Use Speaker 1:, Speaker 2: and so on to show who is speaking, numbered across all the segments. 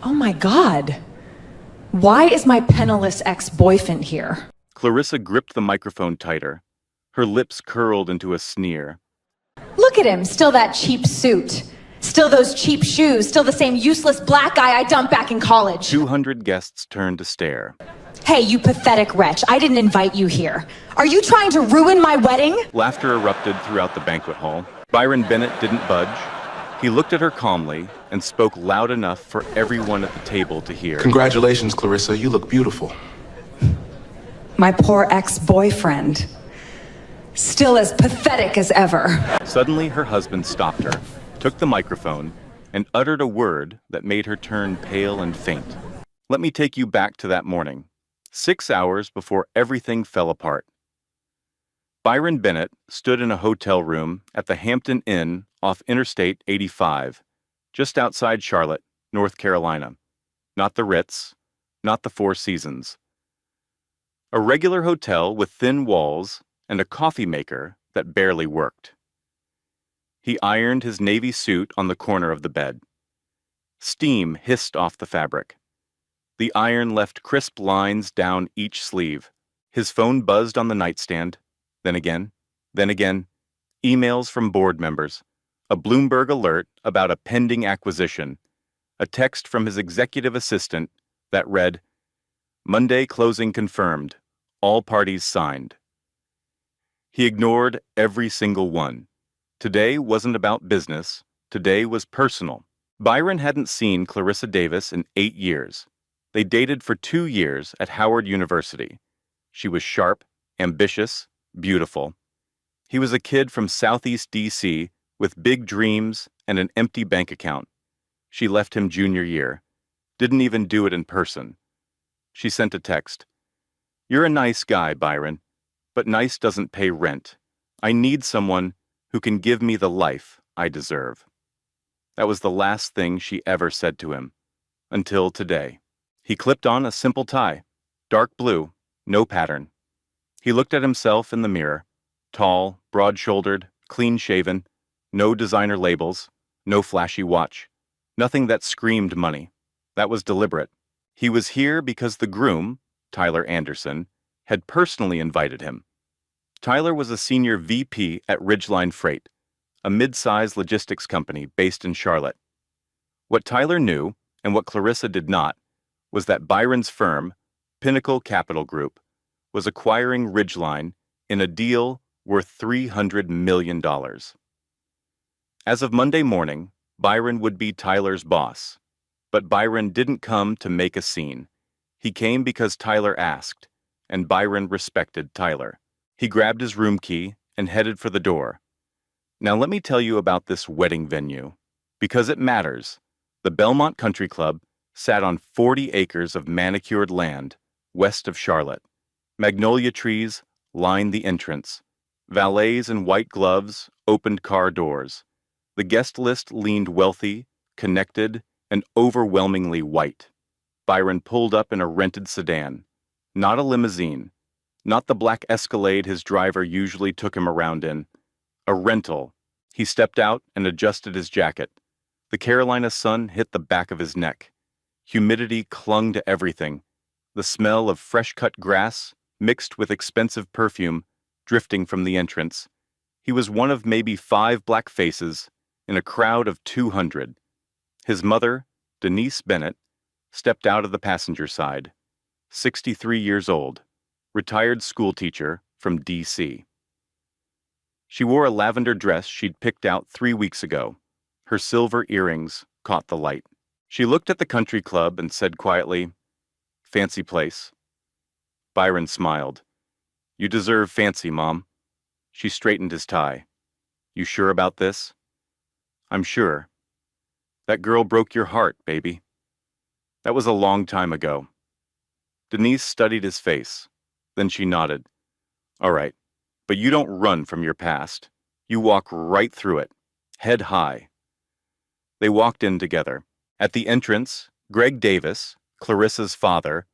Speaker 1: Oh my God. Why is my penniless ex-boyfriend here?
Speaker 2: Clarissa gripped the microphone tighter. Her lips curled into a sneer.
Speaker 1: Look at him, still that cheap suit. Still those cheap shoes, still the same useless black guy I dumped back in college.
Speaker 2: 200 guests turned to stare.
Speaker 1: Hey, you pathetic wretch, I didn't invite you here. Are you trying to ruin my wedding?
Speaker 2: Laughter erupted throughout the banquet hall. Byron Bennett didn't budge. He looked at her calmly and spoke loud enough for everyone at the table to hear.
Speaker 3: Congratulations, Clarissa. You look beautiful.
Speaker 1: My poor ex-boyfriend. Still as pathetic as ever.
Speaker 2: Suddenly, her husband stopped her, took the microphone, and uttered a word that made her turn pale and faint. Let me take you back to that morning, 6 hours before everything fell apart. Byron Bennett stood in a hotel room at the Hampton Inn off Interstate 85, just outside Charlotte, North Carolina. Not the Ritz, not the Four Seasons. A regular hotel with thin walls and a coffee maker that barely worked. He ironed his navy suit on the corner of the bed. Steam hissed off the fabric. The iron left crisp lines down each sleeve. His phone buzzed on the nightstand. Then again, emails from board members, a Bloomberg alert about a pending acquisition, a text from his executive assistant that read, "Monday closing confirmed, all parties signed." He ignored every single one. Today wasn't about business, today was personal. Byron hadn't seen Clarissa Davis in 8 years. They dated for 2 years at Howard University. She was sharp, ambitious, beautiful. He was a kid from Southeast D.C. with big dreams and an empty bank account. She left him junior year. Didn't even do it in person. She sent a text. "You're a nice guy, Byron, but nice doesn't pay rent. I need someone who can give me the life I deserve." That was the last thing she ever said to him. Until today. He clipped on a simple tie. Dark blue, no pattern. He looked at himself in the mirror. Tall, broad-shouldered, clean-shaven, no designer labels, no flashy watch. Nothing that screamed money. That was deliberate. He was here because the groom, Tyler Anderson, had personally invited him. Tyler was a senior VP at Ridgeline Freight, a mid-sized logistics company based in Charlotte. What Tyler knew, and what Clarissa did not, was that Byron's firm, Pinnacle Capital Group, was acquiring Ridgeline in a deal worth $300 million. As of Monday morning, Byron would be Tyler's boss. But Byron didn't come to make a scene. He came because Tyler asked, and Byron respected Tyler. He grabbed his room key and headed for the door. Now let me tell you about this wedding venue. Because it matters. The Belmont Country Club sat on 40 acres of manicured land west of Charlotte. Magnolia trees lined the entrance. Valets in white gloves opened car doors. The guest list leaned wealthy, connected, and overwhelmingly white. Byron pulled up in a rented sedan. Not a limousine. Not the black Escalade his driver usually took him around in. A rental. He stepped out and adjusted his jacket. The Carolina sun hit the back of his neck. Humidity clung to everything. The smell of fresh-cut grass, mixed with expensive perfume, drifting from the entrance. He was one of maybe 5 black faces in a crowd of 200. His mother, Denise Bennett, stepped out of the passenger side. 63 years old, retired schoolteacher from D.C. She wore a lavender dress she'd picked out 3 weeks ago. Her silver earrings caught the light. She looked at the country club and said quietly, "Fancy place." Byron smiled. "You deserve fancy, Mom." She straightened his tie. "You sure about this?" "I'm sure." "That girl broke your heart, baby." "That was a long time ago." Denise studied his face. Then she nodded. "All right, but you don't run from your past. You walk right through it, head high." They walked in together. At the entrance, Greg Davis, Clarissa's father,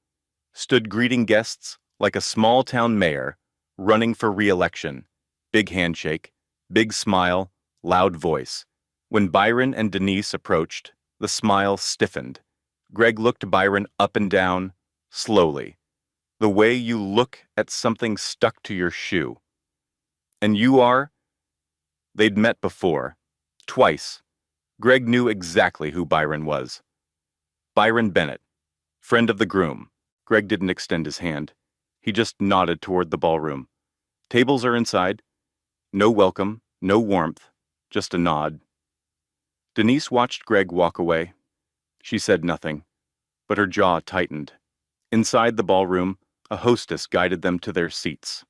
Speaker 2: stood greeting guests like a small-town mayor running for re-election. Big handshake, big smile, loud voice. When Byron and Denise approached, the smile stiffened. Greg looked Byron up and down, slowly, the way you look at something stuck to your shoe. And you are? They'd met before. Twice. Greg knew exactly who Byron was. Byron Bennett, friend of the groom. Greg didn't extend his hand. He just nodded toward the ballroom. Tables are inside. No welcome, no warmth, just a nod. Denise watched Greg walk away. She said nothing, but her jaw tightened. Inside the ballroom, a hostess guided them to their seats.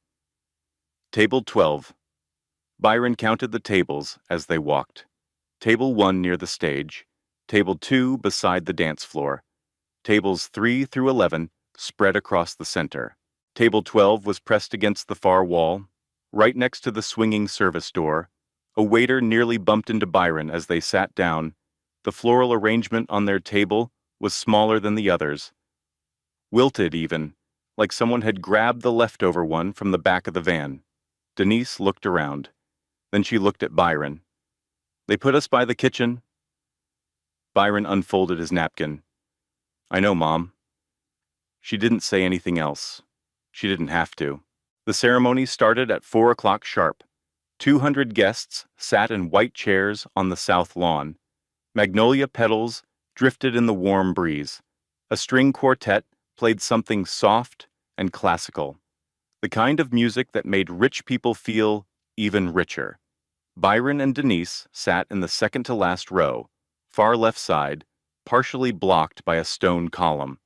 Speaker 2: Table 12. Byron counted the tables as they walked. Table 1 near the stage, Table 2 beside the dance floor, Tables 3 through 11 spread across the center. Table 12 was pressed against the far wall, right next to the swinging service door. A waiter nearly bumped into Byron as they sat down. The floral arrangement on their table was smaller than the others. Wilted even, like someone had grabbed the leftover one from the back of the van. Denise looked around. Then she looked at Byron. They put us by the kitchen. Byron unfolded his napkin. I know, Mom. She didn't say anything else. She didn't have to. The ceremony started at 4 o'clock sharp. 200 guests sat in white chairs on the south lawn. Magnolia petals drifted in the warm breeze. A string quartet played something soft and classical, the kind of music that made rich people feel even richer. Byron and Denise sat in the second-to-last row, far left side, partially blocked by a stone column.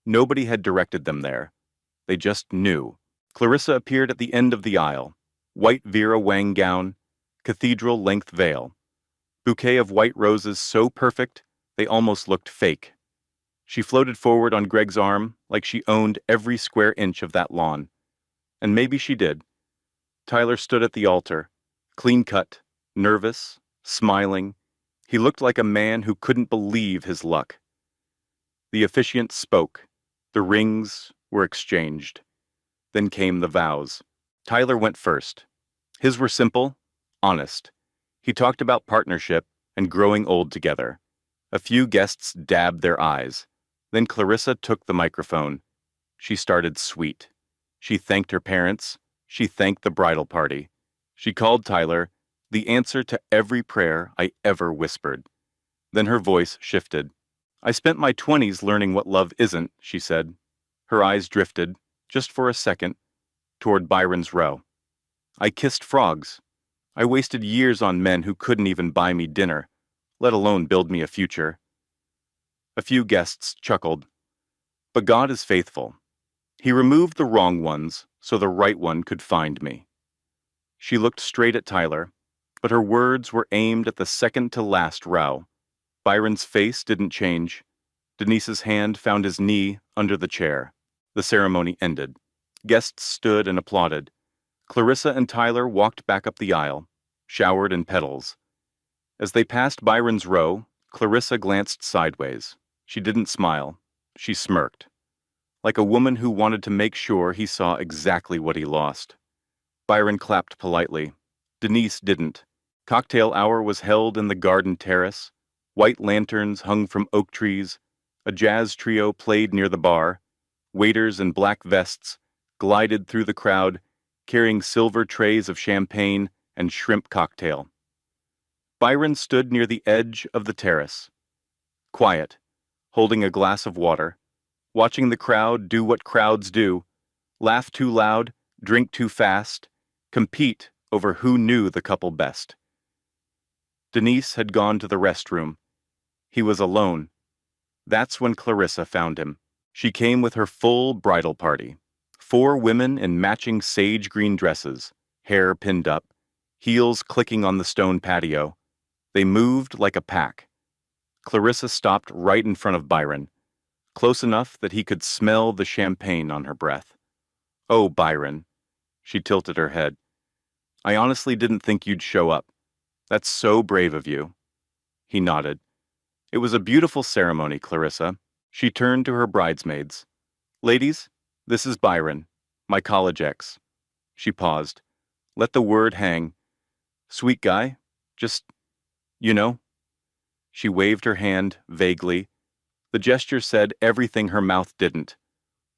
Speaker 2: Nobody had directed them there. They just knew. Clarissa appeared at the end of the aisle. White Vera Wang gown, cathedral-length veil. Bouquet of white roses so perfect they almost looked fake. She floated forward on Greg's arm like she owned every square inch of that lawn. And maybe she did. Tyler stood at the altar, clean-cut, nervous, smiling. He looked like a man who couldn't believe his luck. The officiant spoke. The rings were exchanged. Then came the vows. Tyler went first. His were simple, honest. He talked about partnership and growing old together. A few guests dabbed their eyes. Then Clarissa took the microphone. She started sweet. She thanked her parents. She thanked the bridal party. She called Tyler the answer to every prayer I ever whispered. Then her voice shifted. I spent my 20s learning what love isn't, she said. Her eyes drifted, just for a second, toward Byron's row. I kissed frogs. I wasted years on men who couldn't even buy me dinner, let alone build me a future. A few guests chuckled. But God is faithful. He removed the wrong ones so the right one could find me. She looked straight at Tyler, but her words were aimed at the second-to-last row. Byron's face didn't change. Denise's hand found his knee under the chair. The ceremony ended. Guests stood and applauded. Clarissa and Tyler walked back up the aisle, showered in petals. As they passed Byron's row, Clarissa glanced sideways. She didn't smile. She smirked, like a woman who wanted to make sure he saw exactly what he lost. Byron clapped politely. Denise didn't. Cocktail hour was held in the garden terrace. White lanterns hung from oak trees. A jazz trio played near the bar. Waiters in black vests glided through the crowd, carrying silver trays of champagne and shrimp cocktail. Byron stood near the edge of the terrace, quiet, holding a glass of water, watching the crowd do what crowds do, laugh too loud, drink too fast, compete over who knew the couple best. Denise had gone to the restroom. He was alone. That's when Clarissa found him. She came with her full bridal party. 4 women in matching sage green dresses, hair pinned up, heels clicking on the stone patio. They moved like a pack. Clarissa stopped right in front of Byron, close enough that he could smell the champagne on her breath. Oh, Byron. She tilted her head. I honestly didn't think you'd show up. That's so brave of you. He nodded. It was a beautiful ceremony, Clarissa. She turned to her bridesmaids. Ladies, this is Byron, my college ex. She paused. Let the word hang. Sweet guy, just, you know. She waved her hand vaguely. The gesture said everything her mouth didn't.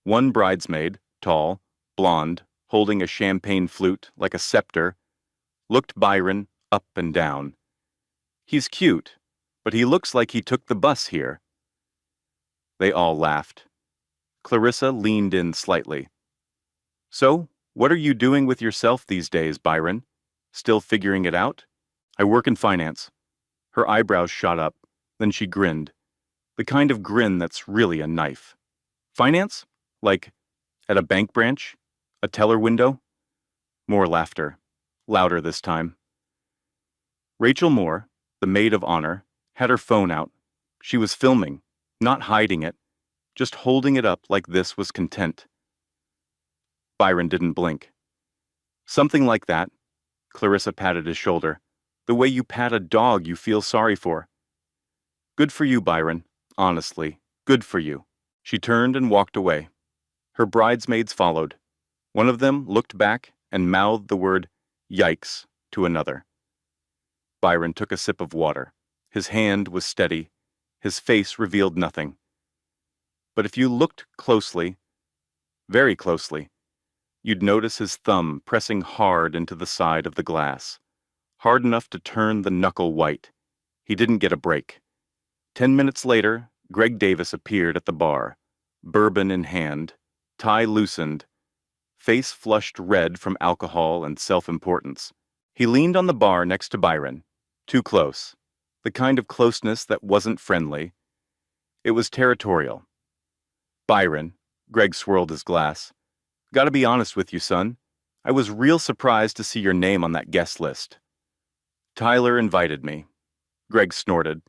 Speaker 2: One bridesmaid, tall, blonde, holding a champagne flute like a scepter, looked Byron up and down. He's cute, but he looks like he took the bus here. They all laughed. Clarissa leaned in slightly. So, what are you doing with yourself these days, Byron? Still figuring it out? I work in finance. Her eyebrows shot up, then she grinned. The kind of grin that's really a knife. Finance? Like at a bank branch? A teller window? More laughter. Louder this time. Rachel Moore, the maid of honor, had her phone out. She was filming, not hiding it, just holding it up like this was content. Byron didn't blink. Something like that. Clarissa patted his shoulder. The way you pat a dog you feel sorry for. Good for you, Byron. Honestly, good for you. She turned and walked away. Her bridesmaids followed. One of them looked back and mouthed the word, "Yikes," to another. Byron took a sip of water. His hand was steady. His face revealed nothing. But if you looked closely, very closely, you'd notice his thumb pressing hard into the side of the glass, hard enough to turn the knuckle white. He didn't get a break. 10 minutes later, Greg Davis appeared at the bar, bourbon in hand, tie loosened, face flushed red from alcohol and self-importance. He leaned on the bar next to Byron, too close, the kind of closeness that wasn't friendly. It was territorial. Byron, Greg swirled his glass. Gotta be honest with you, son. I was real surprised to see your name on that guest list. Tyler invited me. Greg snorted.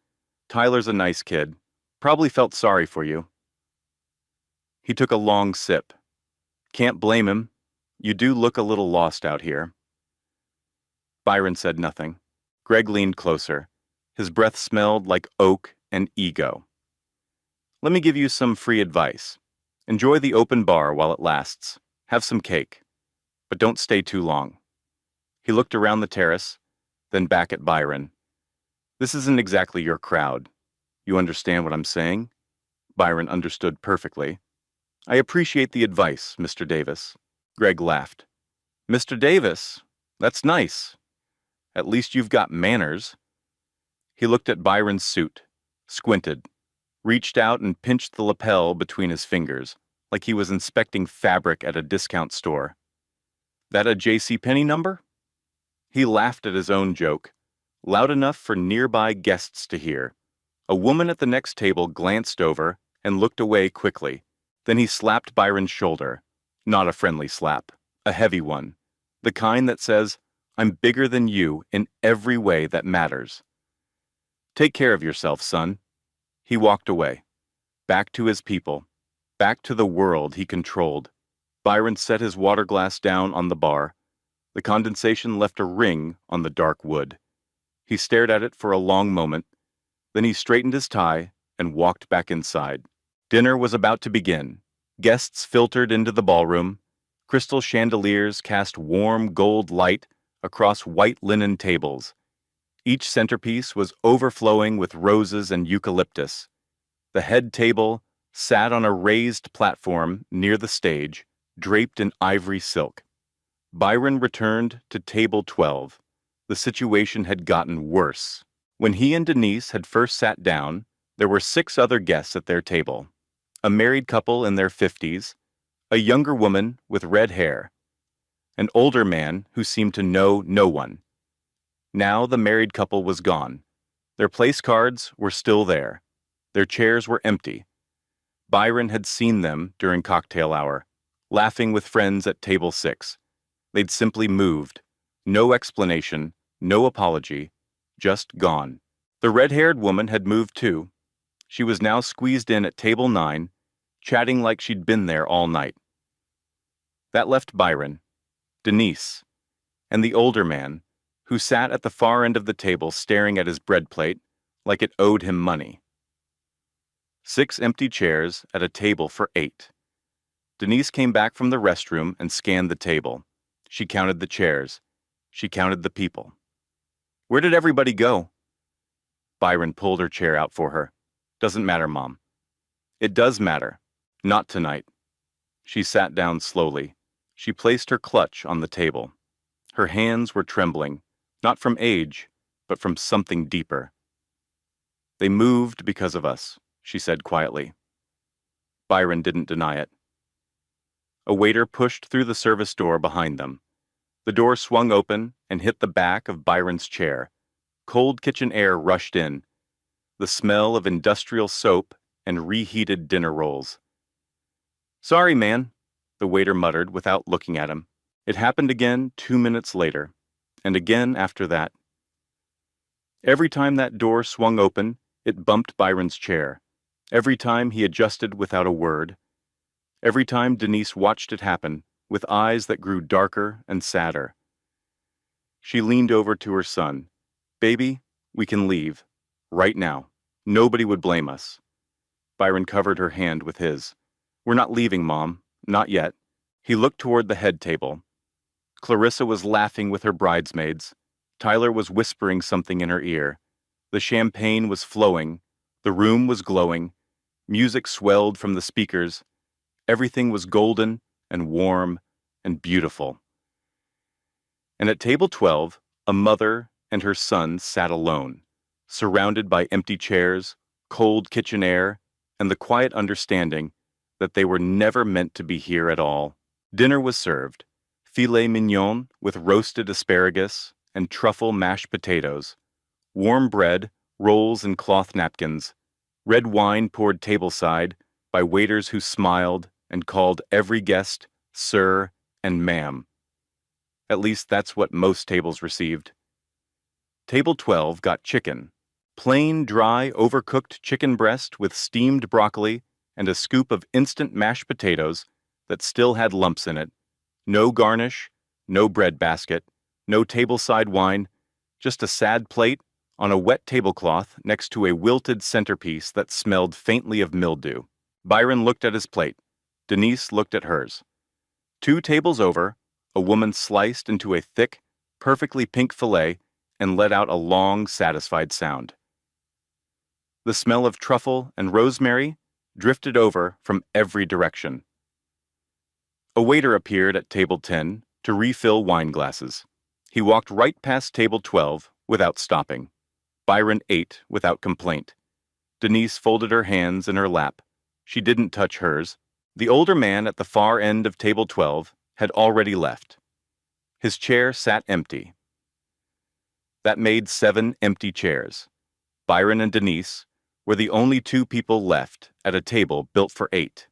Speaker 2: Tyler's a nice kid. Probably felt sorry for you. He took a long sip. Can't blame him. You do look a little lost out here. Byron said nothing. Greg leaned closer. His breath smelled like oak and ego. Let me give you some free advice. Enjoy the open bar while it lasts. Have some cake. But don't stay too long. He looked around the terrace, then back at Byron. This isn't exactly your crowd. You understand what I'm saying? Byron understood perfectly. I appreciate the advice, Mr. Davis. Greg laughed. Mr. Davis? That's nice. At least you've got manners. He looked at Byron's suit, squinted, reached out and pinched the lapel between his fingers, like he was inspecting fabric at a discount store. That a JCPenney number? He laughed at his own joke, loud enough for nearby guests to hear. A woman at the next table glanced over and looked away quickly. Then he slapped Byron's shoulder. Not a friendly slap, a heavy one. The kind that says, I'm bigger than you in every way that matters. Take care of yourself, son. He walked away. Back to his people. Back to the world he controlled. Byron set his water glass down on the bar. The condensation left a ring on the dark wood. He stared at it for a long moment. Then he straightened his tie and walked back inside. Dinner was about to begin. Guests filtered into the ballroom. Crystal chandeliers cast warm gold light across white linen tables. Each centerpiece was overflowing with roses and eucalyptus. The head table sat on a raised platform near the stage, draped in ivory silk. Byron returned to table 12. The situation had gotten worse. When he and Denise had first sat down, there were 6 other guests at their table. A married couple in their 50s, a younger woman with red hair, an older man who seemed to know no one. Now the married couple was gone. Their place cards were still there. Their chairs were empty. Byron had seen them during cocktail hour, laughing with friends at table 6. They'd simply moved. No explanation, no apology, just gone. The red-haired woman had moved too. She was now squeezed in at table 9, chatting like she'd been there all night. That left Byron, Denise, and the older man, who sat at the far end of the table staring at his bread plate like it owed him money. 6 empty chairs at a table for 8. Denise came back from the restroom and scanned the table. She counted the chairs. She counted the people. Where did everybody go? Byron pulled her chair out for her. Doesn't matter, Mom. It does matter. Not tonight. She sat down slowly. She placed her clutch on the table. Her hands were trembling, not from age, but from something deeper. They moved because of us, she said quietly. Byron didn't deny it. A waiter pushed through the service door behind them. The door swung open and hit the back of Byron's chair. Cold kitchen air rushed in, the smell of industrial soap and reheated dinner rolls. "Sorry, man," the waiter muttered without looking at him. It happened again 2 minutes later, and again after that. Every time that door swung open, it bumped Byron's chair. Every time he adjusted without a word. Every time Denise watched it happen, with eyes that grew darker and sadder. She leaned over to her son. "Baby, we can leave. Right now. Nobody would blame us." Byron covered her hand with his. "We're not leaving, Mom. Not yet." He looked toward the head table. Clarissa was laughing with her bridesmaids. Tyler was whispering something in her ear. The champagne was flowing. The room was glowing. Music swelled from the speakers. Everything was golden and warm and beautiful. And at table 12, a mother and her son sat alone, surrounded by empty chairs, cold kitchen air, and the quiet understanding that they were never meant to be here at all. Dinner was served: filet mignon with roasted asparagus and truffle mashed potatoes, warm bread, rolls in cloth napkins, red wine poured tableside by waiters who smiled and called every guest sir and ma'am. At least that's what most tables received. Table 12 got chicken. Plain, dry, overcooked chicken breast with steamed broccoli and a scoop of instant mashed potatoes that still had lumps in it. No garnish, no bread basket, no tableside wine, just a sad plate on a wet tablecloth next to a wilted centerpiece that smelled faintly of mildew. Byron looked at his plate. Denise looked at hers. 2 tables over, a woman sliced into a thick, perfectly pink fillet and let out a long, satisfied sound. The smell of truffle and rosemary drifted over from every direction. A waiter appeared at table 10 to refill wine glasses. He walked right past table 12 without stopping. Byron ate without complaint. Denise folded her hands in her lap. She didn't touch hers. The older man at the far end of table 12 had already left. His chair sat empty. That made 7 empty chairs. Byron and Denise were the only 2 people left at a table built for 8.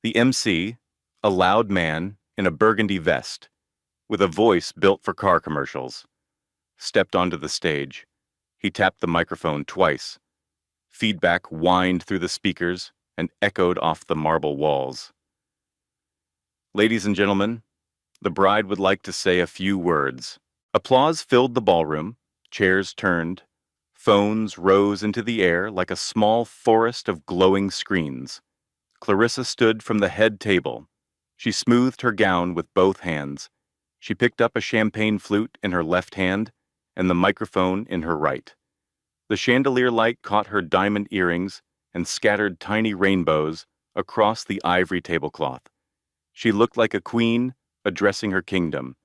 Speaker 2: The MC, a loud man in a burgundy vest, with a voice built for car commercials, stepped onto the stage. He tapped the microphone twice. Feedback whined through the speakers and echoed off the marble walls. "Ladies and gentlemen, the bride would like to say a few words." Applause filled the ballroom. Chairs turned. Phones rose into the air like a small forest of glowing screens. Clarissa stood from the head table. She smoothed her gown with both hands. She picked up a champagne flute in her left hand and the microphone in her right. The chandelier light caught her diamond earrings and scattered tiny rainbows across the ivory tablecloth. She looked like a queen addressing her kingdom,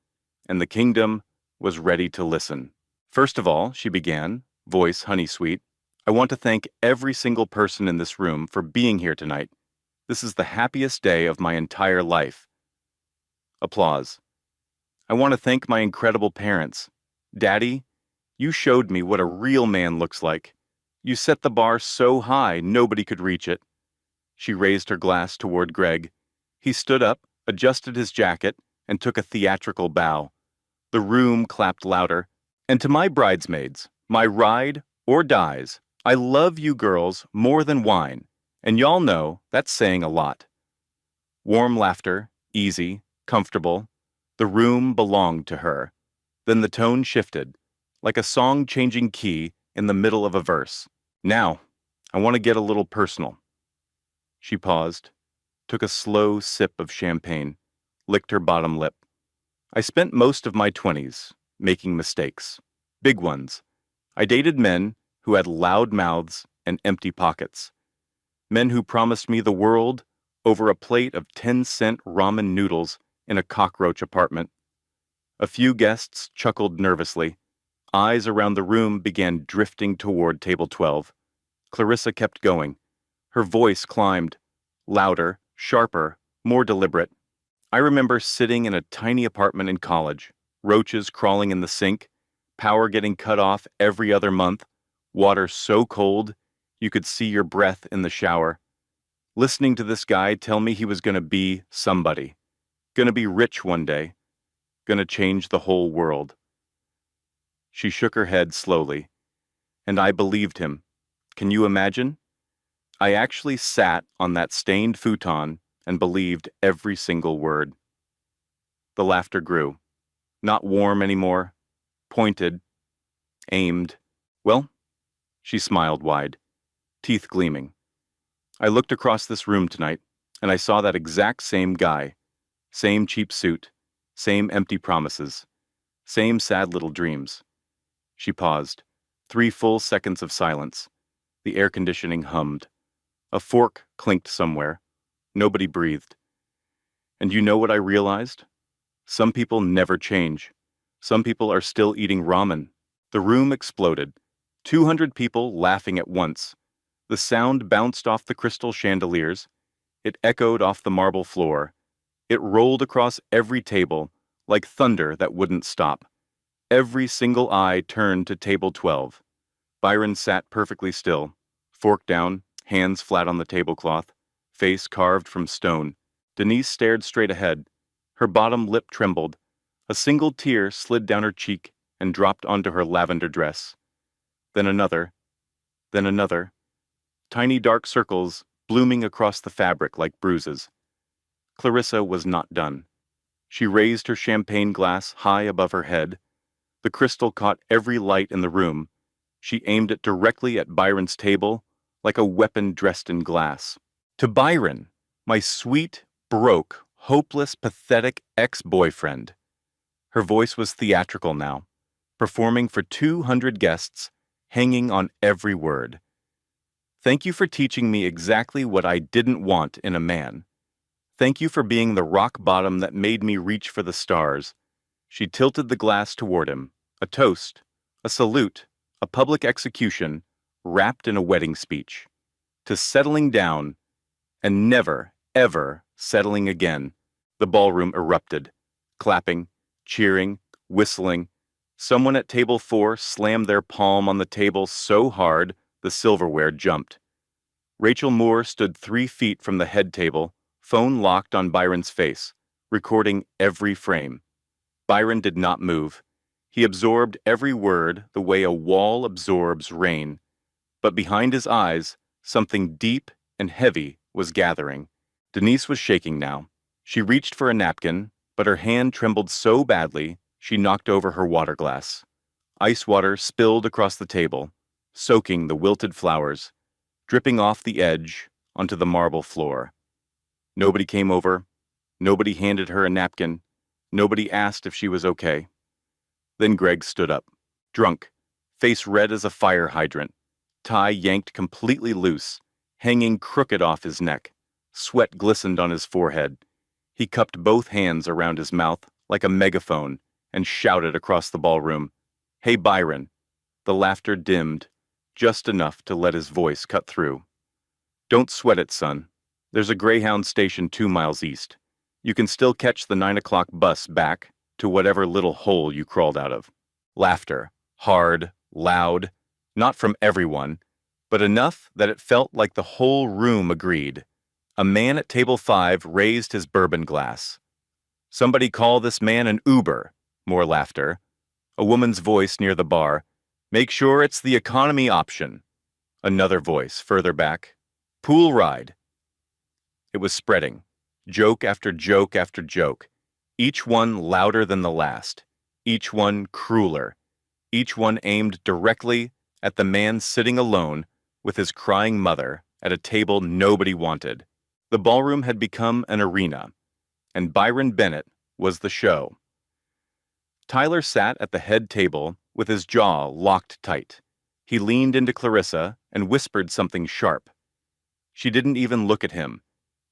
Speaker 2: and the kingdom was ready to listen. "First of all," she began, voice honey-sweet, "I want to thank every single person in this room for being here tonight. This is the happiest day of my entire life." Applause. "I want to thank my incredible parents. Daddy, you showed me what a real man looks like. You set the bar so high nobody could reach it." She raised her glass toward Greg. He stood up, adjusted his jacket, and took a theatrical bow. The room clapped louder. "And to my bridesmaids, my ride or dies, I love you girls more than wine, and y'all know that's saying a lot." Warm laughter, easy, comfortable. The room belonged to her. Then the tone shifted, like a song changing key in the middle of a verse. "Now, I want to get a little personal." She paused, took a slow sip of champagne, licked her bottom lip. "I spent most of my 20s making mistakes, big ones. I dated men who had loud mouths and empty pockets. Men who promised me the world over a plate of 10-cent ramen noodles in a cockroach apartment. A few guests chuckled nervously. Eyes around the room began drifting toward table 12. Clarissa kept going. Her voice climbed, louder, sharper, more deliberate. I remember sitting in a tiny apartment in college, roaches crawling in the sink, power getting cut off every other month, water so cold you could see your breath in the shower. Listening to this guy tell me he was going to be somebody, going to be rich one day, going to change the whole world. She shook her head slowly, and I believed him. Can you imagine? I actually sat on that stained futon and believed every single word. The laughter grew. Not warm anymore. Pointed. Aimed. Well, she smiled wide, teeth gleaming. I looked across this room tonight, and I saw that exact same guy. Same cheap suit. Same empty promises. Same sad little dreams. She paused. 3 full seconds of silence. The air conditioning hummed. A fork clinked somewhere. Nobody breathed. And you know what I realized? Some people never change. Some people are still eating ramen. The room exploded. 200 people laughing at once. The sound bounced off the crystal chandeliers. It echoed off the marble floor. It rolled across every table, like thunder that wouldn't stop. Every single eye turned to table 12. Byron sat perfectly still, fork down, hands flat on the tablecloth, face carved from stone. Denise stared straight ahead. Her bottom lip trembled. A single tear slid down her cheek and dropped onto her lavender dress. Then another. Then another. Tiny dark circles blooming across the fabric like bruises. Clarissa was not done. She raised her champagne glass high above her head. The crystal caught every light in the room. She aimed it directly at Byron's table, like a weapon dressed in glass. To Byron, my sweet, broke, hopeless, pathetic ex-boyfriend. Her voice was theatrical now, performing for 200 guests, hanging on every word. Thank you for teaching me exactly what I didn't want in a man. Thank you for being the rock bottom that made me reach for the stars. She tilted the glass toward him, a toast, a salute, a public execution, wrapped in a wedding speech. To settling down, and never, ever settling again. The ballroom erupted, clapping, cheering, whistling. Someone at table 4 slammed their palm on the table so hard the silverware jumped. Rachel Moore stood 3 feet from the head table, phone locked on Byron's face, recording every frame. Byron did not move. He absorbed every word the way a wall absorbs rain. But behind his eyes, something deep and heavy was gathering. Denise was shaking now. She reached for a napkin, but her hand trembled so badly she knocked over her water glass. Ice water spilled across the table, soaking the wilted flowers, dripping off the edge onto the marble floor. Nobody came over. Nobody handed her a napkin. Nobody asked if she was okay. Then Greg stood up, drunk, face red as a fire hydrant, tie yanked completely loose, hanging crooked off his neck. Sweat glistened on his forehead. He cupped both hands around his mouth like a megaphone and shouted across the ballroom, "Hey, Byron." The laughter dimmed, just enough to let his voice cut through. "Don't sweat it, son. There's a Greyhound station 2 miles east. You can still catch the 9 o'clock bus back to whatever little hole you crawled out of." Laughter, hard, loud, not from everyone, but enough that it felt like the whole room agreed. A man at table 5 raised his bourbon glass. "Somebody call this man an Uber." More laughter. A woman's voice near the bar. "Make sure it's the economy option." Another voice further back. "Pool ride." It was spreading. Joke after joke after joke. Each one louder than the last. Each one crueler. Each one aimed directly at the man sitting alone with his crying mother at a table nobody wanted. The ballroom had become an arena, and Byron Bennett was the show. Tyler sat at the head table with his jaw locked tight. He leaned into Clarissa and whispered something sharp. She didn't even look at him.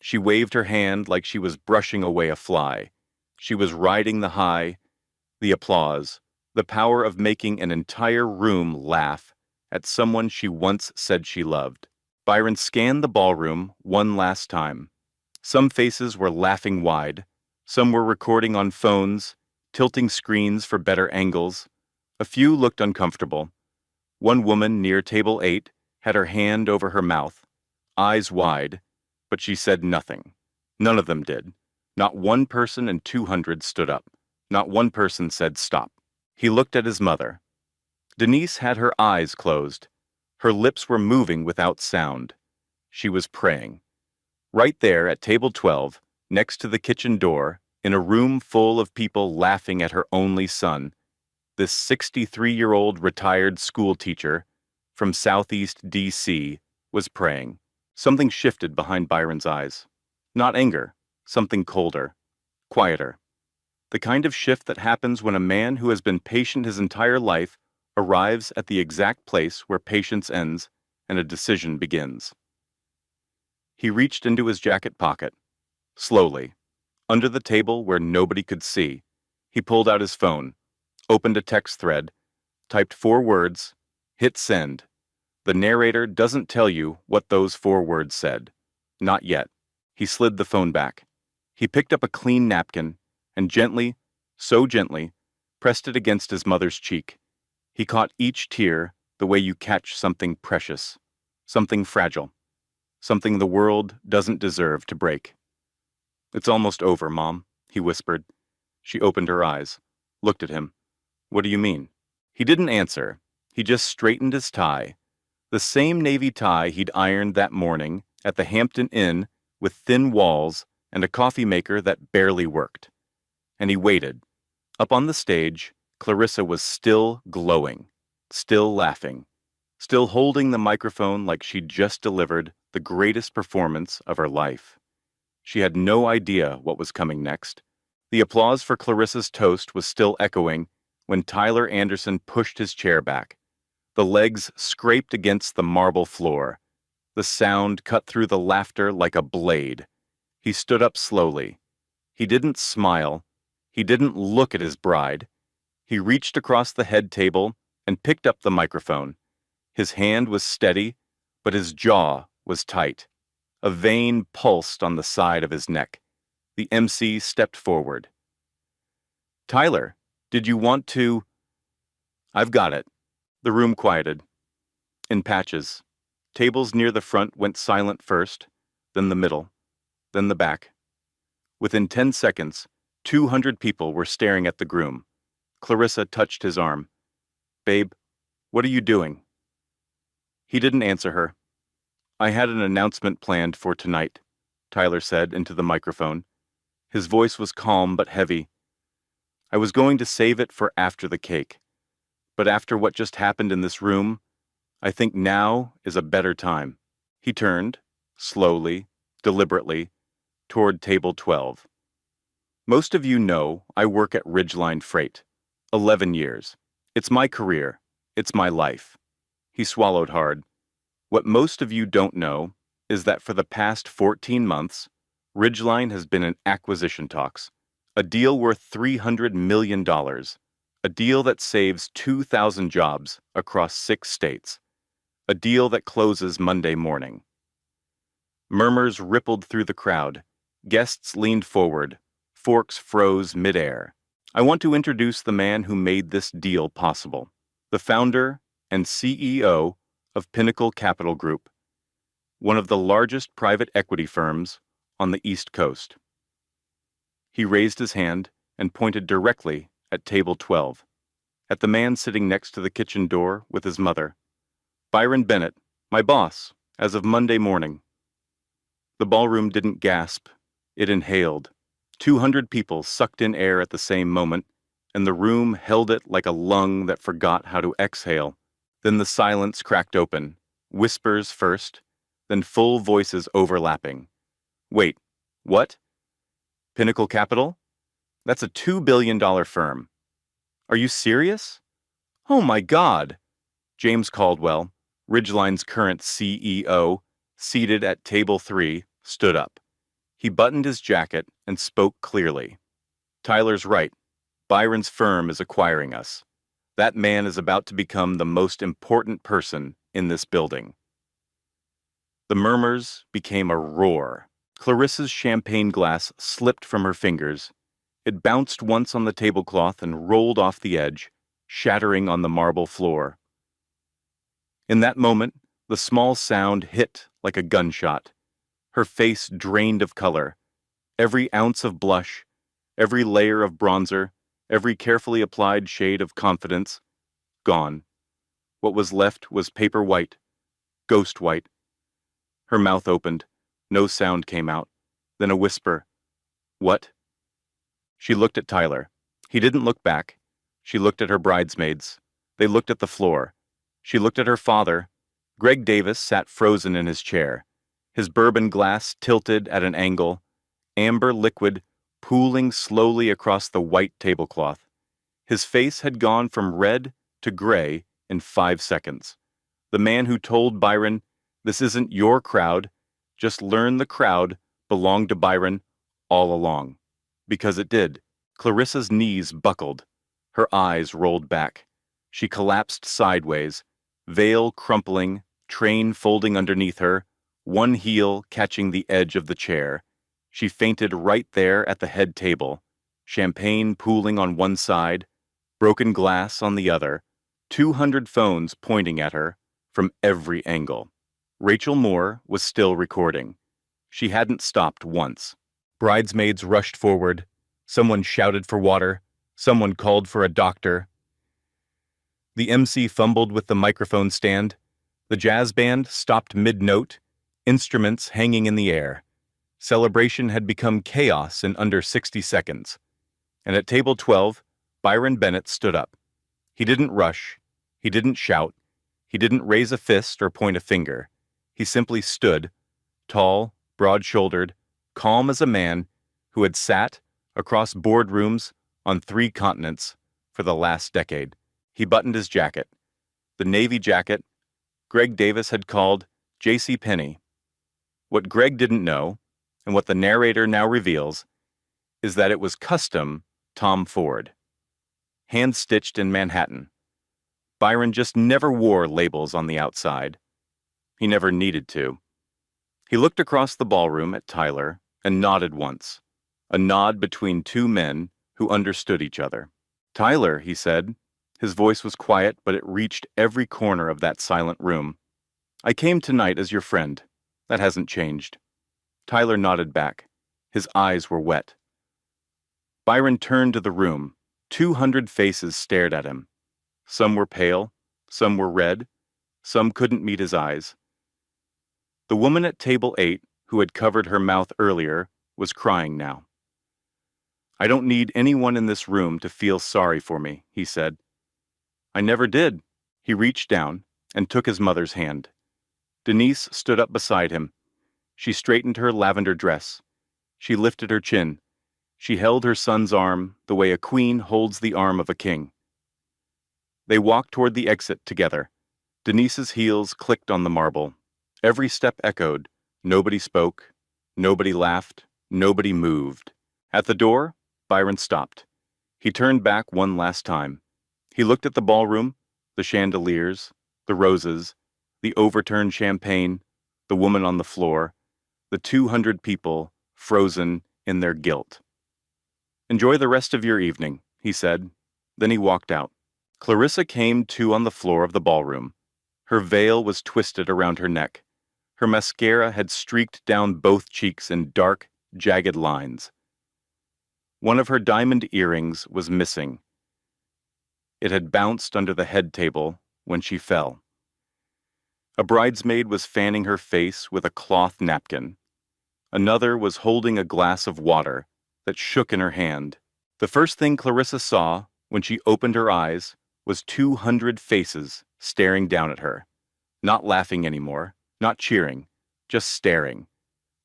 Speaker 2: She waved her hand like she was brushing away a fly. She was riding the high, the applause, the power of making an entire room laugh at someone she once said she loved. Byron scanned the ballroom one last time. Some faces were laughing wide. Some were recording on phones, tilting screens for better angles. A few looked uncomfortable. One woman near table 8 had her hand over her mouth, eyes wide, but she said nothing. None of them did. Not one person in 200 stood up. Not one person said stop. He looked at his mother. Denise had her eyes closed. Her lips were moving without sound. She was praying. Right there at table 12, next to the kitchen door, in a room full of people laughing at her only son, this 63-year-old retired school teacher from Southeast D.C. was praying. Something shifted behind Byron's eyes. Not anger, something colder, quieter. The kind of shift that happens when a man who has been patient his entire life arrives at the exact place where patience ends and a decision begins. He reached into his jacket pocket. Slowly, under the table where nobody could see, he pulled out his phone, opened a text thread, typed 4 words, hit send. The narrator doesn't tell you what those 4 words said. Not yet. He slid the phone back. He picked up a clean napkin and gently, so gently, pressed it against his mother's cheek. He caught each tear the way you catch something precious, something fragile, something the world doesn't deserve to break. "It's almost over, Mom," he whispered. She opened her eyes, looked at him. "What do you mean?" He didn't answer. He just straightened his tie. The same navy tie he'd ironed that morning at the Hampton Inn with thin walls and a coffee maker that barely worked. And he waited. Up on the stage, Clarissa was still glowing, still laughing, still holding the microphone like she'd just delivered the greatest performance of her life. She had no idea what was coming next. The applause for Clarissa's toast was still echoing when Tyler Anderson pushed his chair back. The legs scraped against the marble floor. The sound cut through the laughter like a blade. He stood up slowly. He didn't smile. He didn't look at his bride. He reached across the head table and picked up the microphone. His hand was steady, but his jaw was tight. A vein pulsed on the side of his neck. The MC stepped forward. "Tyler, did you want to—" "I've got it." The room quieted. In patches. Tables near the front went silent first, then the middle, then the back. Within 10 seconds, 200 people were staring at the groom. Clarissa touched his arm. "Babe, what are you doing?" He didn't answer her. "I had an announcement planned for tonight," Tyler said into the microphone. His voice was calm but heavy. "I was going to save it for after the cake. But after what just happened in this room, I think now is a better time." He turned, slowly, deliberately, toward table 12. "Most of you know I work at Ridgeline Freight. 11 years. It's my career. It's my life." He swallowed hard. "What most of you don't know is that for the past 14 months, Ridgeline has been in acquisition talks. A deal worth $300 million. A deal that saves 2,000 jobs across 6 states. A deal that closes Monday morning." Murmurs rippled through the crowd. Guests leaned forward. Forks froze midair. "I want to introduce the man who made this deal possible. The founder and CEO of Pinnacle Capital Group, one of the largest private equity firms on the East Coast." He raised his hand and pointed directly at table 12, at the man sitting next to the kitchen door with his mother. "Byron Bennett, my boss, as of Monday morning." The ballroom didn't gasp. It inhaled. 200 people sucked in air at the same moment, and the room held it like a lung that forgot how to exhale. Then the silence cracked open, whispers first, then full voices overlapping. "Wait, what? Pinnacle Capital? That's a $2 billion firm. Are you serious? Oh my God!" James Caldwell, Ridgeline's current CEO, seated at table 3, stood up. He buttoned his jacket and spoke clearly. Tyler's right. Byron's firm is acquiring us. That man is about to become the most important person in this building. The murmurs became a roar. Clarissa's champagne glass slipped from her fingers. It bounced once on the tablecloth and rolled off the edge, shattering on the marble floor. In that moment, the small sound hit like a gunshot. Her face drained of color. Every ounce of blush, every layer of bronzer, every carefully applied shade of confidence, gone. What was left was paper white, ghost white. Her mouth opened. No sound came out. Then a whisper. What? She looked at Tyler. He didn't look back. She looked at her bridesmaids. They looked at the floor. She looked at her father. Greg Davis sat frozen in his chair, his bourbon glass tilted at an angle, amber liquid pooling slowly across the white tablecloth. His face had gone from red to gray in 5 seconds. The man who told Byron, "This isn't your crowd, just learn the crowd belonged to Byron all along." Because it did. Clarissa's knees buckled. Her eyes rolled back. She collapsed sideways, veil crumpling, train folding underneath her, one heel catching the edge of the chair. She fainted right there at the head table, champagne pooling on one side, broken glass on the other, 200 phones pointing at her from every angle. Rachel Moore was still recording. She hadn't stopped once. Bridesmaids rushed forward. Someone shouted for water. Someone called for a doctor. The MC fumbled with the microphone stand. The jazz band stopped mid-note, instruments hanging in the air. Celebration had become chaos in under 60 seconds. And at table 12, Byron Bennett stood up. He didn't rush. He didn't shout. He didn't raise a fist or point a finger. He simply stood, tall, broad-shouldered, calm as a man who had sat across boardrooms on 3 continents for the last decade. He buttoned his jacket. The navy jacket Greg Davis had called J.C. Penney. What Greg didn't know, and what the narrator now reveals, is that it was custom Tom Ford. Hand-stitched in Manhattan. Byron just never wore labels on the outside. He never needed to. He looked across the ballroom at Tyler and nodded once, a nod between 2 men who understood each other. "Tyler," he said. His voice was quiet, but it reached every corner of that silent room. "I came tonight as your friend. That hasn't changed." Tyler nodded back. His eyes were wet. Byron turned to the room. 200 faces stared at him. Some were pale, some were red, some couldn't meet his eyes. The woman at table 8, who had covered her mouth earlier, was crying now. "I don't need anyone in this room to feel sorry for me," he said. "I never did." He reached down and took his mother's hand. Denise stood up beside him. She straightened her lavender dress. She lifted her chin. She held her son's arm the way a queen holds the arm of a king. They walked toward the exit together. Denise's heels clicked on the marble. Every step echoed. Nobody spoke. Nobody laughed. Nobody moved. At the door, Byron stopped. He turned back one last time. He looked at the ballroom, the chandeliers, the roses, the overturned champagne, the woman on the floor, the 200 people frozen in their guilt. "Enjoy the rest of your evening," he said. Then he walked out. Clarissa came to on the floor of the ballroom. Her veil was twisted around her neck. Her mascara had streaked down both cheeks in dark, jagged lines. One of her diamond earrings was missing. It had bounced under the head table when she fell. A bridesmaid was fanning her face with a cloth napkin. Another was holding a glass of water that shook in her hand. The first thing Clarissa saw when she opened her eyes was 200 faces staring down at her. Not laughing anymore, not cheering, just staring.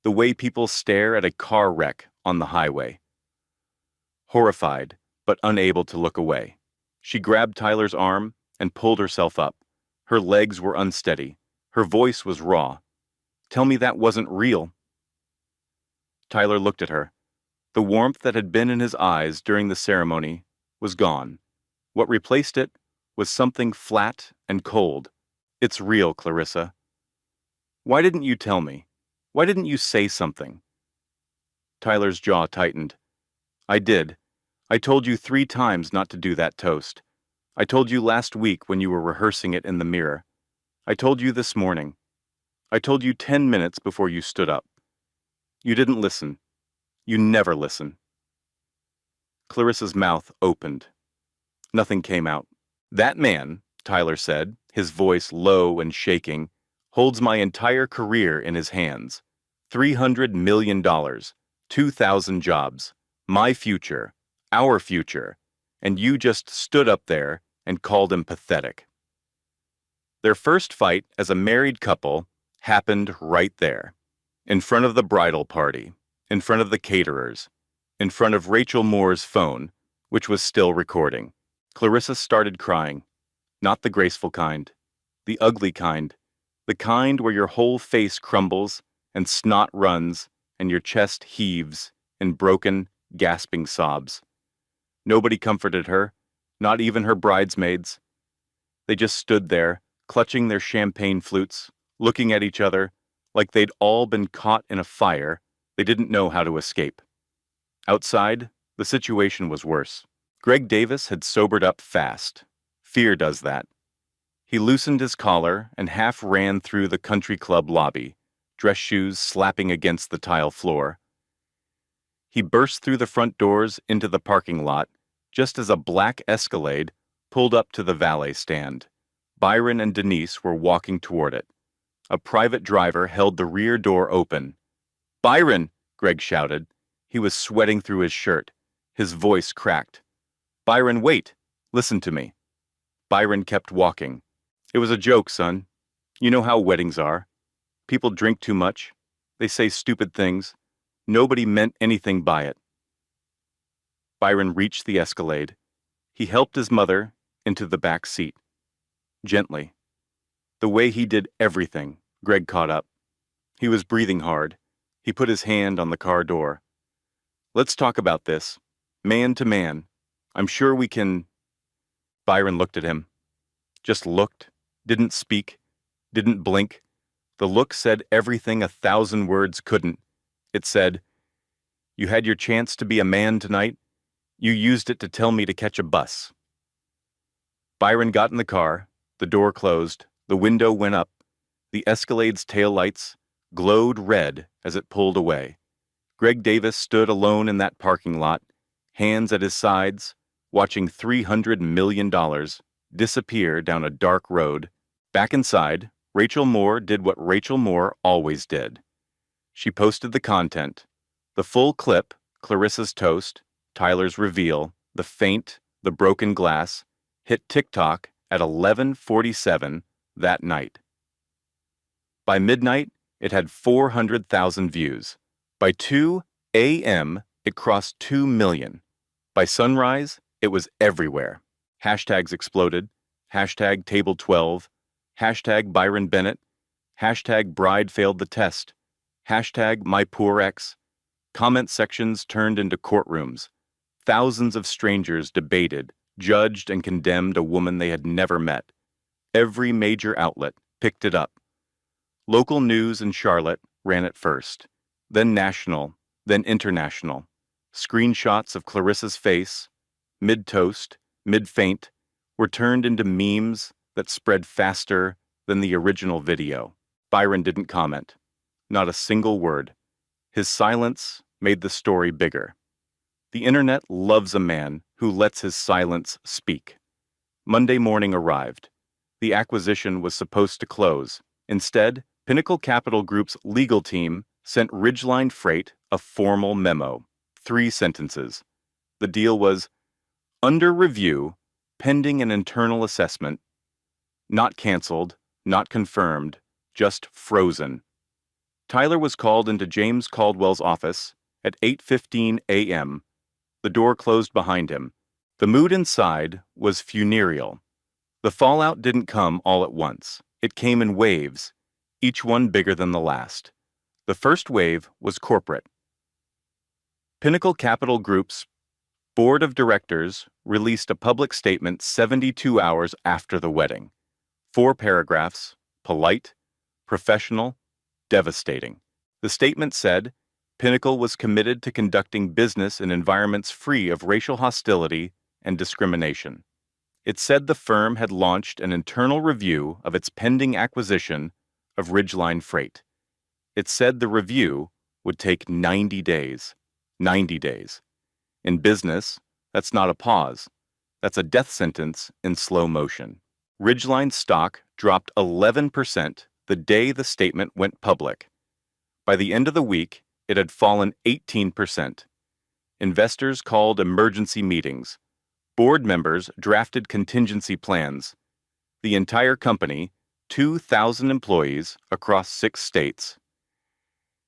Speaker 2: The way people stare at a car wreck on the highway. Horrified, but unable to look away. She grabbed Tyler's arm and pulled herself up. Her legs were unsteady. Her voice was raw. Tell me that wasn't real. Tyler looked at her. The warmth that had been in his eyes during the ceremony was gone. What replaced it was something flat and cold. It's real, Clarissa. Why didn't you tell me? Why didn't you say something? Tyler's jaw tightened. I did. I told you 3 times not to do that toast. I told you last week when you were rehearsing it in the mirror. I told you this morning. I told you 10 minutes before you stood up. You didn't listen. You never listen. Clarissa's mouth opened. Nothing came out. That man, Tyler said, his voice low and shaking, holds my entire career in his hands. $300 million, 2,000 jobs, my future, our future, and you just stood up there and called him pathetic. Their first fight as a married couple happened right there, in front of the bridal party, in front of the caterers, in front of Rachel Moore's phone, which was still recording. Clarissa started crying, not the graceful kind, the ugly kind, the kind where your whole face crumbles and snot runs and your chest heaves in broken, gasping sobs. Nobody comforted her, not even her bridesmaids. They just stood there, clutching their champagne flutes, looking at each other like they'd all been caught in a fire they didn't know how to escape. Outside, the situation was worse. Greg Davis had sobered up fast. Fear does that. He loosened his collar and half ran through the country club lobby, dress shoes slapping against the tile floor. He burst through the front doors into the parking lot just as a black Escalade pulled up to the valet stand. Byron and Denise were walking toward it. A private driver held the rear door open. "Byron!" Greg shouted. He was sweating through his shirt. His voice cracked. "Byron, wait! Listen to me." Byron kept walking. "It was a joke, son. You know how weddings are. People drink too much. They say stupid things. Nobody meant anything by it." Byron reached the Escalade. He helped his mother into the back seat. Gently. The way he did everything, Greg caught up. He was breathing hard. He put his hand on the car door. "Let's talk about this. Man to man. I'm sure we can..." Byron looked at him. Just looked. Didn't speak. Didn't blink. The look said everything 1,000 words couldn't. It said, "You had your chance to be a man tonight. You used it to tell me to catch a bus." Byron got in the car. The door closed. The window went up. The Escalade's taillights glowed red as it pulled away. Greg Davis stood alone in that parking lot, hands at his sides, watching $300 million disappear down a dark road. Back inside, Rachel Moore did what Rachel Moore always did. She posted the content. The full clip, Clarissa's toast, Tyler's reveal, the faint, the broken glass, hit TikTok at 11:47 that night. By midnight, it had 400,000 views. By 2 a.m., it crossed 2 million. By sunrise, it was everywhere. Hashtags exploded. Hashtag Table 12. Hashtag Byron Bennett. Hashtag Bride Failed the Test. Hashtag My Poor Ex. Comment sections turned into courtrooms. Thousands of strangers debated, judged, and condemned a woman they had never met. Every major outlet picked it up. Local news in Charlotte ran it first, then national, then international. Screenshots of Clarissa's face, mid-toast, mid-faint, were turned into memes that spread faster than the original video. Byron didn't comment. Not a single word. His silence made the story bigger. The internet loves a man who lets his silence speak. Monday morning arrived. The acquisition was supposed to close. Instead, Pinnacle Capital Group's legal team sent Ridgeline Freight a formal memo. 3 sentences. The deal was under review, pending an internal assessment, not canceled, not confirmed, just frozen. Tyler was called into James Caldwell's office at 8:15 a.m. The door closed behind him. The mood inside was funereal. The fallout didn't come all at once. It came in waves. each one bigger than the last. The first wave was corporate. Pinnacle Capital Group's board of directors released a public statement 72 hours after the wedding. 4 paragraphs, polite, professional, devastating. The statement said, Pinnacle was committed to conducting business in environments free of racial hostility and discrimination. It said the firm had launched an internal review of its pending acquisition of Ridgeline Freight. It said the review would take 90 days. 90 days. In business, that's not a pause. That's a death sentence in slow motion. Ridgeline stock dropped 11% the day the statement went public. By the end of the week, it had fallen 18%. Investors called emergency meetings. Board members drafted contingency plans. The entire company, 2,000 employees across 6 states,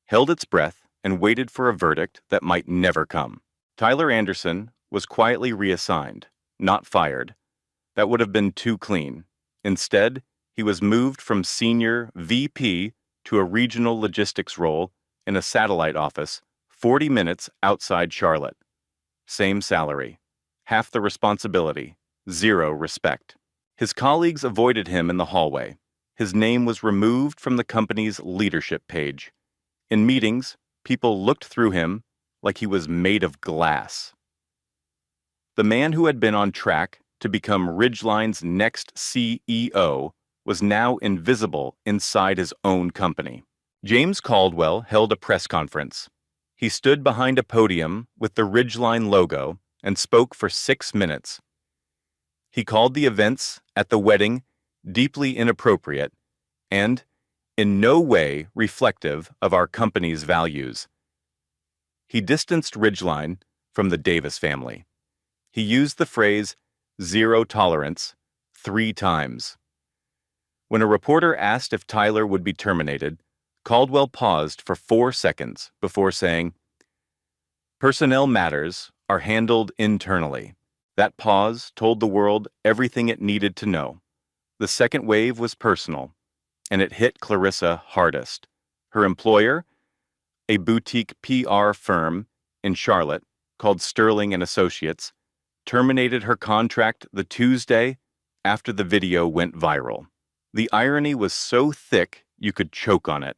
Speaker 2: held its breath and waited for a verdict that might never come. Tyler Anderson was quietly reassigned, not fired. That would have been too clean. Instead, he was moved from senior VP to a regional logistics role in a satellite office 40 minutes outside Charlotte. Same salary, half the responsibility, 0 respect. His colleagues avoided him in the hallway. His name was removed from the company's leadership page. In meetings, people looked through him like he was made of glass. The man who had been on track to become Ridgeline's next CEO was now invisible inside his own company. James Caldwell held a press conference. He stood behind a podium with the Ridgeline logo and spoke for 6 minutes. He called the events at the wedding deeply inappropriate and in no way reflective of our company's values. He distanced Ridgeline from the Davis family. He used the phrase "zero tolerance" 3 times. When a reporter asked if Tyler would be terminated, Caldwell paused for 4 seconds before saying, "Personnel matters are handled internally." That pause told the world everything it needed to know. The second wave was personal, and it hit Clarissa hardest. Her employer, a boutique PR firm in Charlotte called Sterling and Associates, terminated her contract the Tuesday after the video went viral. The irony was so thick you could choke on it.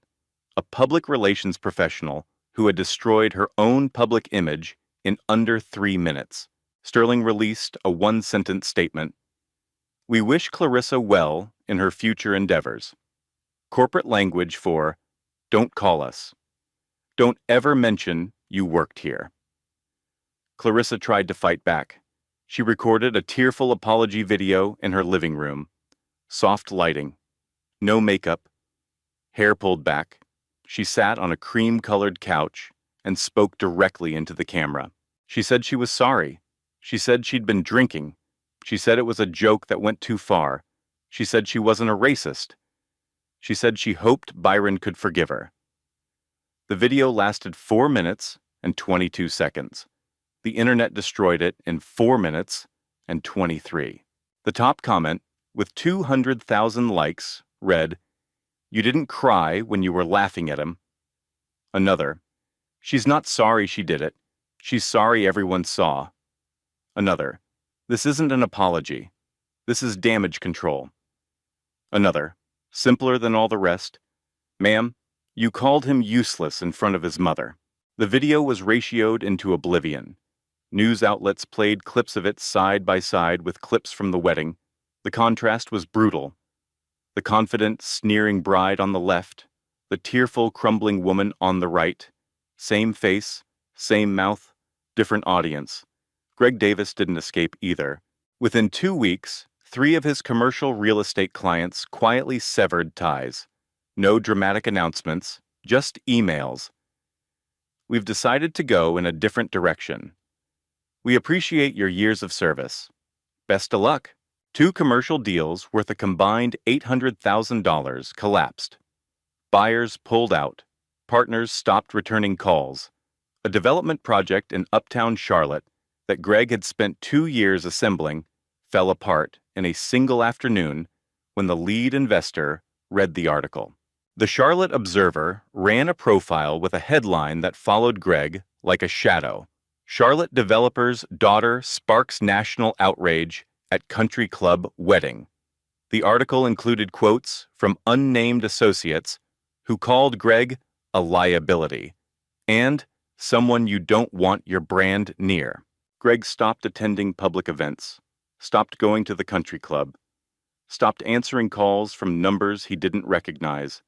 Speaker 2: A public relations professional who had destroyed her own public image in under 3 minutes. Sterling released a 1-sentence statement. "We wish Clarissa well in her future endeavors." Corporate language for, "Don't call us. Don't ever mention you worked here." Clarissa tried to fight back. She recorded a tearful apology video in her living room. Soft lighting. No makeup. Hair pulled back. She sat on a cream-colored couch and spoke directly into the camera. She said she was sorry. She said she'd been drinking. She said it was a joke that went too far. She said she wasn't a racist. She said she hoped Byron could forgive her. The video lasted 4 minutes and 22 seconds. The internet destroyed it in 4 minutes and 23. The top comment, with 200,000 likes, read, "You didn't cry when you were laughing at him." Another, "She's not sorry she did it. She's sorry everyone saw." Another, "This isn't an apology. This is damage control." Another, simpler than all the rest, "Ma'am, you called him useless in front of his mother." The video was ratioed into oblivion. News outlets played clips of it side by side with clips from the wedding. The contrast was brutal. The confident, sneering bride on the left, the tearful, crumbling woman on the right. Same face, same mouth, different audience. Greg Davis didn't escape either. Within 2 weeks, 3 of his commercial real estate clients quietly severed ties. No dramatic announcements, just emails. "We've decided to go in a different direction. We appreciate your years of service. Best of luck." 2 commercial deals worth a combined $800,000 collapsed. Buyers pulled out. Partners stopped returning calls. A development project in uptown Charlotte that Greg had spent 2 years assembling fell apart in a single afternoon when the lead investor read the article. The Charlotte Observer ran a profile with a headline that followed Greg like a shadow. Charlotte developer's daughter sparks national outrage at country club wedding. The article included quotes from unnamed associates who called Greg a liability and someone you don't want your brand near. Greg stopped attending public events, stopped going to the country club, stopped answering calls from numbers he didn't recognize.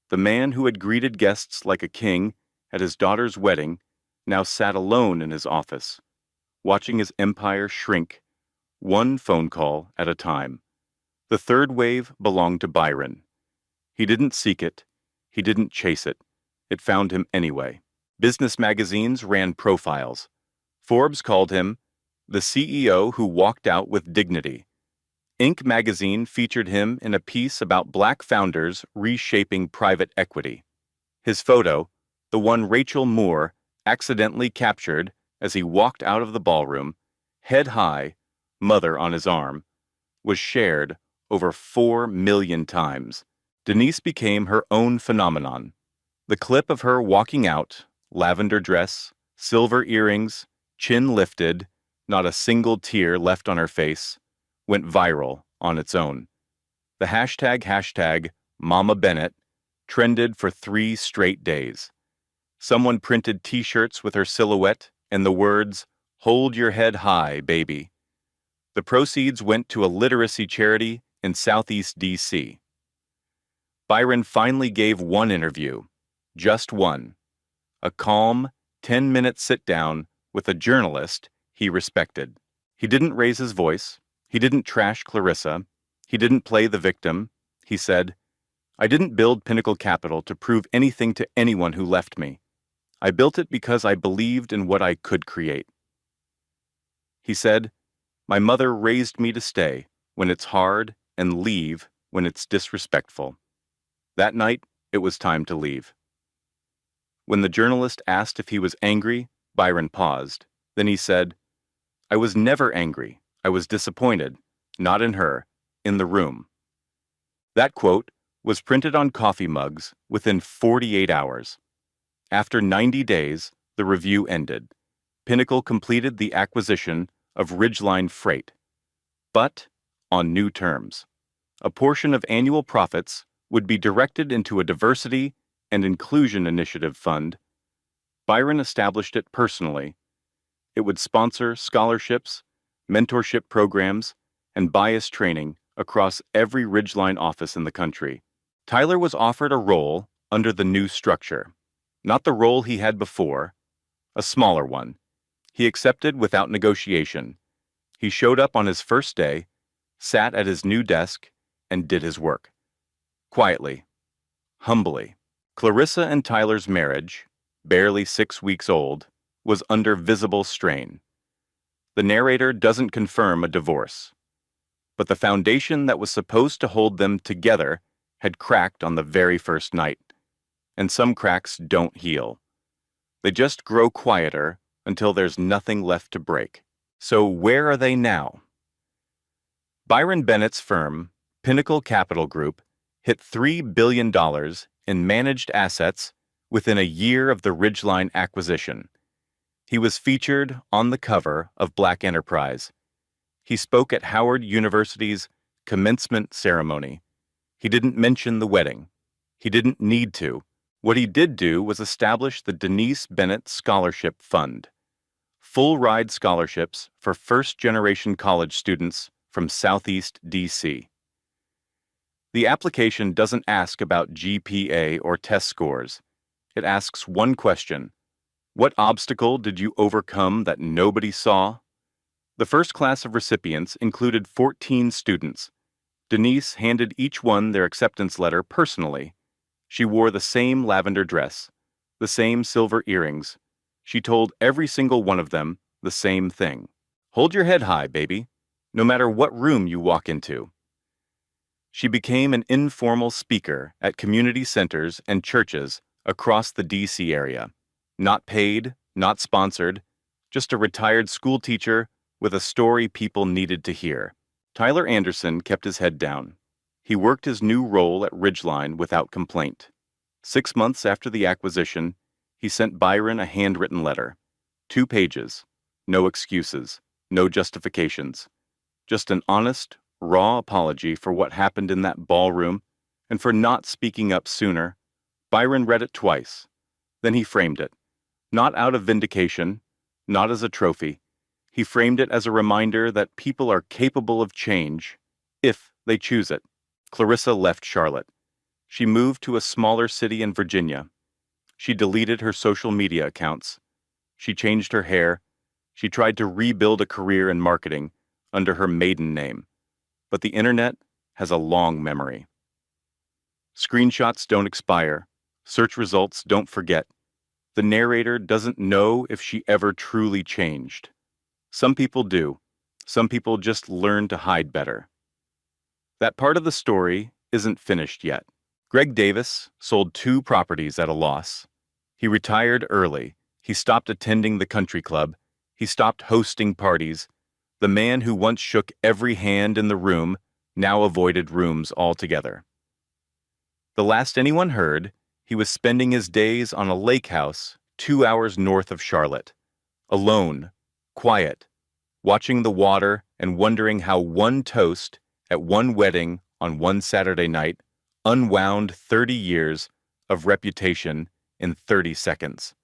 Speaker 2: The man who had greeted guests like a king at his daughter's wedding now sat alone in his office, watching his empire shrink, one phone call at a time. The third wave belonged to Byron. He didn't seek it. He didn't chase it. It found him anyway. Business magazines ran profiles. Forbes called him the CEO who walked out with dignity. Inc. magazine featured him in a piece about Black founders reshaping private equity. His photo, the one Rachel Moore accidentally captured as he walked out of the ballroom, head high, mother on his arm, was shared over 4 million times. Denise became her own phenomenon. The clip of her walking out, lavender dress, silver earrings, chin lifted, not a single tear left on her face, went viral on its own. The hashtag Mama Bennett trended for 3 straight days. Someone printed t-shirts with her silhouette and the words, "Hold your head high, baby." The proceeds went to a literacy charity in Southeast D.C. Byron finally gave one interview, just one, a calm, 10-minute sit-down with a journalist he respected. He didn't raise his voice. He didn't trash Clarissa. He didn't play the victim. He said, "I didn't build Pinnacle Capital to prove anything to anyone who left me. I built it because I believed in what I could create." He said, "My mother raised me to stay when it's hard and leave when it's disrespectful." That night, it was time to leave. When the journalist asked if he was angry, Byron paused. Then he said, "I was never angry. I was disappointed, not in her, in the room." That quote was printed on coffee mugs within 48 hours. After 90 days, the review ended. Pinnacle completed the acquisition of Ridgeline Freight, but on new terms. A portion of annual profits would be directed into a diversity and inclusion initiative fund. Byron established it personally. It would sponsor scholarships, mentorship programs, and bias training across every Ridgeline office in the country. Tyler was offered a role under the new structure, not the role he had before, a smaller one. He accepted without negotiation. He showed up on his first day, sat at his new desk, and did his work. Quietly, humbly. Clarissa and Tyler's marriage, barely 6 weeks old, was under visible strain. The narrator doesn't confirm a divorce, but the foundation that was supposed to hold them together had cracked on the very first night, and some cracks don't heal. They just grow quieter until there's nothing left to break. So where are they now? Byron Bennett's firm, Pinnacle Capital Group, hit $3 billion in managed assets within a year of the Ridgeline acquisition. He was featured on the cover of Black Enterprise. He spoke at Howard University's commencement ceremony. He didn't mention the wedding. He didn't need to. What he did do was establish the Denise Bennett Scholarship Fund, full-ride scholarships for first-generation college students from Southeast D.C. The application doesn't ask about GPA or test scores. It asks one question: what obstacle did you overcome that nobody saw? The first class of recipients included 14 students. Denise handed each one their acceptance letter personally. She wore the same lavender dress, the same silver earrings. She told every single one of them the same thing: hold your head high, baby, no matter what room you walk into. She became an informal speaker at community centers and churches across the D.C. area. Not paid, not sponsored, just a retired school teacher with a story people needed to hear. Tyler Anderson kept his head down. He worked his new role at Ridgeline without complaint. 6 months after the acquisition, he sent Byron a handwritten letter. 2 pages. No excuses. No justifications. Just an honest, raw apology for what happened in that ballroom and for not speaking up sooner. Byron read it twice. Then he framed it. Not out of vindication, not as a trophy. He framed it as a reminder that people are capable of change if they choose it. Clarissa left Charlotte. She moved to a smaller city in Virginia. She deleted her social media accounts. She changed her hair. She tried to rebuild a career in marketing under her maiden name. But the internet has a long memory. Screenshots don't expire. Search results don't forget. The narrator doesn't know if she ever truly changed. Some people do. Some people just learn to hide better. That part of the story isn't finished yet. Greg Davis sold 2 properties at a loss. He retired early. He stopped attending the country club. He stopped hosting parties. The man who once shook every hand in the room now avoided rooms altogether. The last anyone heard, he was spending his days on a lake house 2 hours north of Charlotte, alone, quiet, watching the water and wondering how one toast at one wedding on one Saturday night unwound 30 years of reputation in 30 seconds.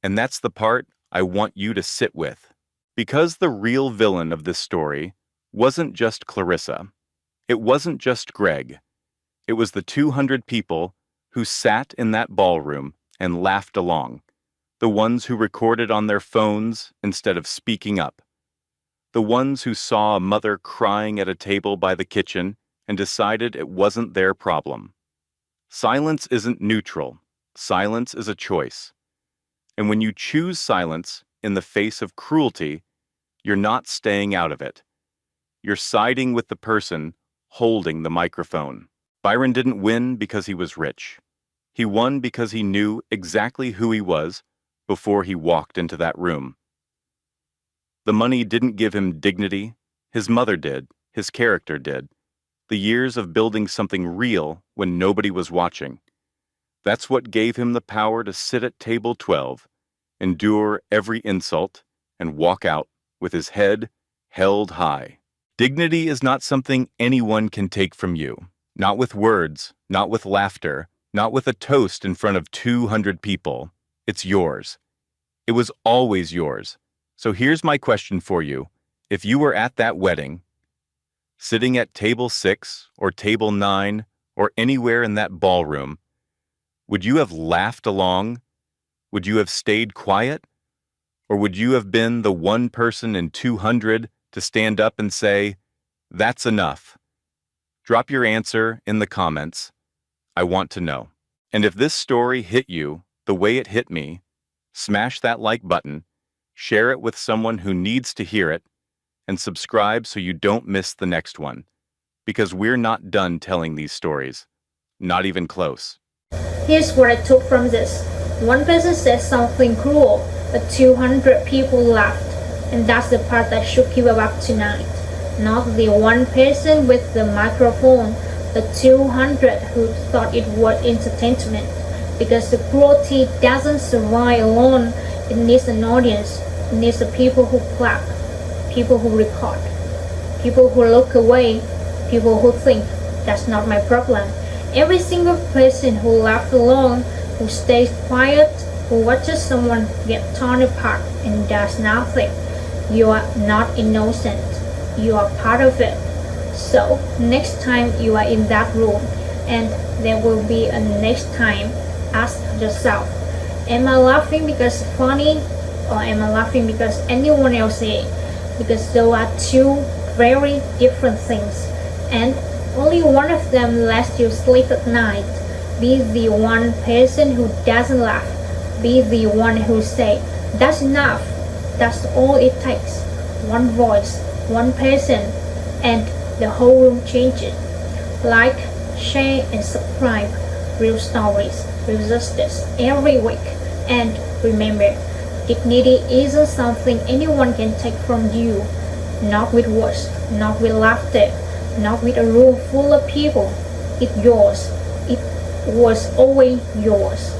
Speaker 2: And that's the part I want you to sit with. Because the real villain of this story wasn't just Clarissa. It wasn't just Greg. It was the 200 people who sat in that ballroom and laughed along. The ones who recorded on their phones instead of speaking up. The ones who saw a mother crying at a table by the kitchen and decided it wasn't their problem. Silence isn't neutral. Silence is a choice. And when you choose silence in the face of cruelty, you're not staying out of it. You're siding with the person holding the microphone. Byron didn't win because he was rich. He won because he knew exactly who he was before he walked into that room. The money didn't give him dignity. His mother did. His character did. The years of building something real when nobody was watching. That's what gave him the power to sit at table 12, endure every insult, and walk out with his head held high. Dignity is not something anyone can take from you. Not with words, not with laughter, not with a toast in front of 200 people. It's yours. It was always yours. So here's my question for you. If you were at that wedding, sitting at table 6 or table 9 or anywhere in that ballroom, would you have laughed along? Would you have stayed quiet? Or would you have been the one person in 200 to stand up and say, "That's enough"? Drop your answer in the comments. I want to know. And if this story hit you the way it hit me, smash that like button, share it with someone who needs to hear it, and subscribe so you don't miss the next one. Because we're not done telling these stories. Not even close.
Speaker 4: Here's what I took from this. One person said something cruel, but 200 people laughed. And that's the part that shook you up tonight. Not the one person with the microphone, the 200 who thought it was entertainment. Because the cruelty doesn't survive alone. It needs an audience. It needs the people who clap, people who record, people who look away, people who think, that's not my problem. Every single person who laughs alone, who stays quiet, who watches someone get torn apart and does nothing. You are not innocent. You are part of it. So next time you are in that room, and there will be a next time, ask yourself, am I laughing because it's funny, or am I laughing because anyone else is? Because those are two very different things, and only one of them lets you sleep at night. Be the one person who doesn't laugh. Be the one who say, that's enough. That's all it takes. One voice, one person, and the whole room changes. Like, share, and subscribe. Real stories, real justice every week. And remember, dignity isn't something anyone can take from you. Not with words, not with laughter, not with a room full of people. It's yours. It was always yours.